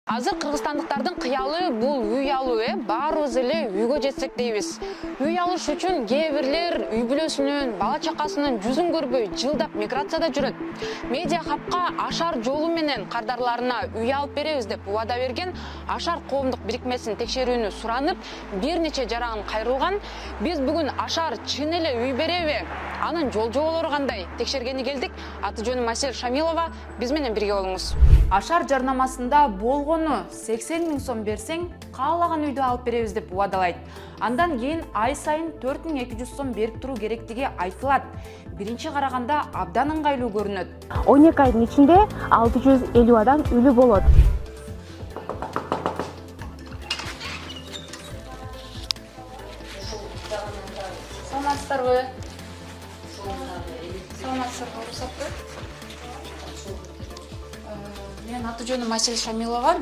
Азыр кыргызстандыктардын кыялы бул үй алуу, баарыбыз эле үйгө жетсек дейбиз. Үй алыш үчүн кээ бирлер үй бүлөсүнүн, бала чакасынын жүзүн көрбөй жылдап миграцияда жүрөт. Медиа хабка Ашар жолу менен кардарларына үй алып беребиз деп убада берген Ашар коомдук бирикмесин текшерүүнү суранып, бир нече жаран кайрылган. Биз бүгүн Ашар чын эле үй береби? Анын жол жоболору кандай? Текшергени келдик. Аты жөнүм Асель Шамилова. Биз менен бирге болуңуз. Ашар жарнамасында болгону 80 000 сом берсең, каалаган үйдү алып беребиз деп убадалайт. Андан кийин ай сайын 4200 сом берип туруу керектиги айтылат. Биринчи караганда абдан ыңгайлуу көрүнөт. 12 айдын ичинде 650 адам үйлүү болот. Саламатсыздарбы? Саламатсыздарбы, уруксатпы? Мен аты жөнүм Асель Шамилова.